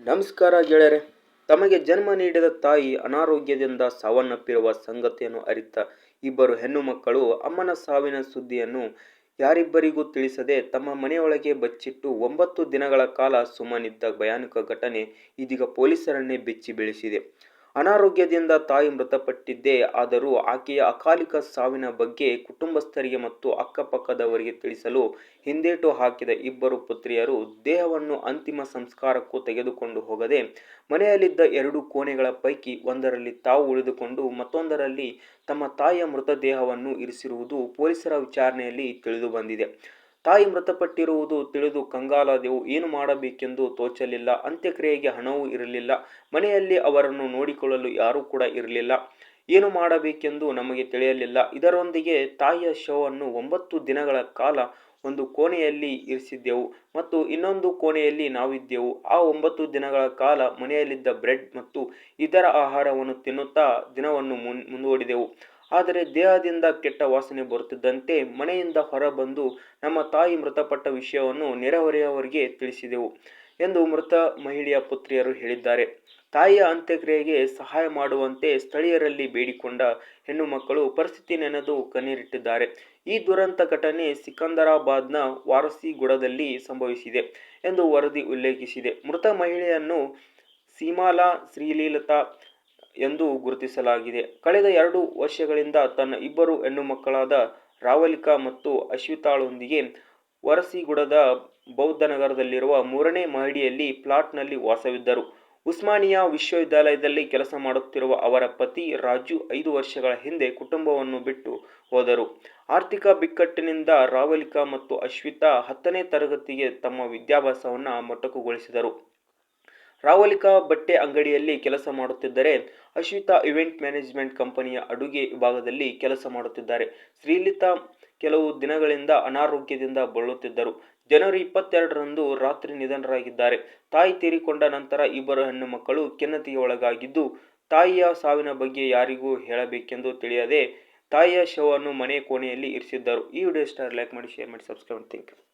ನಮಸ್ಕಾರ ಗೆಳೆಯರೆ. ತಮಗೆ ಜನ್ಮ ನೀಡಿದ ತಾಯಿ ಅನಾರೋಗ್ಯದಿಂದ ಸಾವನ್ನಪ್ಪಿರುವ ಸಂಗತಿಯನ್ನು ಅರಿತ ಇಬ್ಬರು ಹೆಣ್ಣು ಮಕ್ಕಳು ಅಮ್ಮನ ಸಾವಿನ ಸುದ್ದಿಯನ್ನು ಯಾರಿಬ್ಬರಿಗೂ ತಿಳಿಸದೆ ತಮ್ಮ ಮನೆಯೊಳಗೆ ಬಚ್ಚಿಟ್ಟು 9 ದಿನಗಳ ಕಾಲ ಸುಮ್ಮನಿದ್ದ ಭಯಾನಕ ಘಟನೆ ಇದೀಗ ಪೊಲೀಸರನ್ನೇ ಬೆಚ್ಚಿ ಬೀಳಿಸಿದೆ. ಅನಾರೋಗ್ಯದಿಂದ ತಾಯಿ ಮೃತಪಟ್ಟಿದ್ದೇ ಆದರೂ ಆಕೆಯ ಅಕಾಲಿಕ ಸಾವಿನ ಬಗ್ಗೆ ಕುಟುಂಬಸ್ಥರಿಗೆ ಮತ್ತು ಅಕ್ಕಪಕ್ಕದವರಿಗೆ ತಿಳಿಸಲು ಹಿಂದೇಟು ಹಾಕಿದ ಇಬ್ಬರು ಪುತ್ರಿಯರು ದೇಹವನ್ನು ಅಂತಿಮ ಸಂಸ್ಕಾರಕ್ಕೂ ತೆಗೆದುಕೊಂಡು ಹೋಗದೆ ಮನೆಯಲ್ಲಿದ್ದ 2 ಕೋಣೆಗಳ ಪೈಕಿ ಒಂದರಲ್ಲಿ ತಾವು ಉಳಿದುಕೊಂಡು ಮತ್ತೊಂದರಲ್ಲಿ ತಮ್ಮ ತಾಯಿಯ ಮೃತದೇಹವನ್ನು ಇರಿಸಿರುವುದು ಪೊಲೀಸರ ವಿಚಾರಣೆಯಲ್ಲಿ ತಿಳಿದುಬಂದಿದೆ. ತಾಯಿ ಮೃತಪಟ್ಟಿರುವುದು ತಿಳಿದು ಕಂಗಾಲಾದೆವು. ಏನು ಮಾಡಬೇಕೆಂದು ತೋಚಲಿಲ್ಲ. ಅಂತ್ಯಕ್ರಿಯೆಗೆ ಹಣವೂ ಇರಲಿಲ್ಲ. ಮನೆಯಲ್ಲಿ ಅವರನ್ನು ನೋಡಿಕೊಳ್ಳಲು ಯಾರೂ ಕೂಡ ಇರಲಿಲ್ಲ. ಏನು ಮಾಡಬೇಕೆಂದು ನಮಗೆ ತಿಳಿಯಲಿಲ್ಲ. ಇದರೊಂದಿಗೆ ತಾಯಿಯ ಶವವನ್ನು 9 ದಿನಗಳ ಕಾಲ ಒಂದು ಕೋಣೆಯಲ್ಲಿ ಇರಿಸಿದ್ದೆವು ಮತ್ತು ಇನ್ನೊಂದು ಕೋಣೆಯಲ್ಲಿ ನಾವಿದ್ದೆವು. ಆ 9 ದಿನಗಳ ಕಾಲ ಮನೆಯಲ್ಲಿದ್ದ ಬ್ರೆಡ್ ಮತ್ತು ಇತರ ಆಹಾರವನ್ನು ತಿನ್ನುತ್ತಾ ದಿನವನ್ನು ಮುಂದೂಡಿದೆವು. ಆದರೆ ದೇಹದಿಂದ ಕೆಟ್ಟ ವಾಸನೆ ಬರುತ್ತಿದ್ದಂತೆ ಮನೆಯಿಂದ ಹೊರಬಂದು ನಮ್ಮ ತಾಯಿ ಮೃತಪಟ್ಟ ವಿಷಯವನ್ನು ನೆರೆಹೊರೆಯವರಿಗೆ ತಿಳಿಸಿದೆವು ಎಂದು ಮೃತ ಮಹಿಳೆಯ ಪುತ್ರಿಯರು ಹೇಳಿದ್ದಾರೆ. ತಾಯಿಯ ಅಂತ್ಯಕ್ರಿಯೆಗೆ ಸಹಾಯ ಮಾಡುವಂತೆ ಸ್ಥಳೀಯರಲ್ಲಿ ಬೇಡಿಕೊಂಡ ಹೆಣ್ಣು ಮಕ್ಕಳು ಪರಿಸ್ಥಿತಿ ನೆನೆದು ಕಣ್ಣೀರಿಟ್ಟಿದ್ದಾರೆ. ಈ ದುರಂತ ಘಟನೆ ಸಿಕಂದರಾಬಾದ್ನ ವಾರಸಿಗುಡದಲ್ಲಿ ಸಂಭವಿಸಿದೆ ಎಂದು ವರದಿ ಉಲ್ಲೇಖಿಸಿದೆ. ಮೃತ ಮಹಿಳೆಯನ್ನು ಸೀಮಾಲಾ ಶ್ರೀಲಲಿತಾ ಎಂದು ಗುರುತಿಸಲಾಗಿದೆ. ಕಳೆದ 2 ವರ್ಷಗಳಿಂದ ತನ್ನ ಇಬ್ಬರು ಹೆಣ್ಣು ಮಕ್ಕಳಾದ ರಾವಲಿಕಾ ಮತ್ತು ಅಶ್ವಿತಾಳೊಂದಿಗೆ ವರಸಿಗುಡದ ಬೌದ್ಧನಗರದಲ್ಲಿರುವ 3ನೇ ಮಹಡಿಯಲ್ಲಿ ಫ್ಲಾಟ್ನಲ್ಲಿ ವಾಸವಿದ್ದರು. ಉಸ್ಮಾನಿಯಾ ವಿಶ್ವವಿದ್ಯಾಲಯದಲ್ಲಿ ಕೆಲಸ ಮಾಡುತ್ತಿರುವ ಅವರ ಪತಿ ರಾಜು 5 ವರ್ಷಗಳ ಹಿಂದೆ ಕುಟುಂಬವನ್ನು ಬಿಟ್ಟು ಹೋದರು. ಆರ್ಥಿಕ ಬಿಕ್ಕಟ್ಟಿನಿಂದ ರಾವಲಿಕಾ ಮತ್ತು ಅಶ್ವಿತಾ 10ನೇ ತರಗತಿಗೆ ತಮ್ಮ ವಿದ್ಯಾಭ್ಯಾಸವನ್ನು ಮೊಟಕುಗೊಳಿಸಿದರು. ರಾವಲಿಕಾ ಬಟ್ಟೆ ಅಂಗಡಿಯಲ್ಲಿ ಕೆಲಸ ಮಾಡುತ್ತಿದ್ದರೆ ಅಶ್ವಿತಾ ಇವೆಂಟ್ ಮ್ಯಾನೇಜ್ಮೆಂಟ್ ಕಂಪನಿಯ ಅಡುಗೆ ವಿಭಾಗದಲ್ಲಿ ಕೆಲಸ ಮಾಡುತ್ತಿದ್ದಾರೆ. ಶ್ರೀಲಲಿತಾ ಕೆಲವು ದಿನಗಳಿಂದ ಅನಾರೋಗ್ಯದಿಂದ ಬಳಲುತ್ತಿದ್ದರು. ಜನವರಿ 22ರಂದು ರಾತ್ರಿ ನಿಧನರಾಗಿದ್ದಾರೆ. ತಾಯಿ ತೀರಿಕೊಂಡ ನಂತರ ಇಬ್ಬರು ಹೆಣ್ಣು ಮಕ್ಕಳು ಖಿನ್ನತೆಗೆ ಒಳಗಾಗಿದ್ದು, ತಾಯಿಯ ಸಾವಿನ ಬಗ್ಗೆ ಯಾರಿಗೂ ಹೇಳಬೇಕೆಂದು ತಿಳಿಯದೆ ತಾಯಿಯ ಶವವನ್ನು ಮನೆ ಕೋಣೆಯಲ್ಲಿ ಇರಿಸಿದ್ದರು. ಈ ವಿಡಿಯೋ ಇಷ್ಟ ಲೈಕ್ ಮಾಡಿ, ಶೇರ್ ಮಾಡಿ, ಸಬ್ಸ್ಕ್ರೈಬ್ ಮಾಡಿ. Thank you.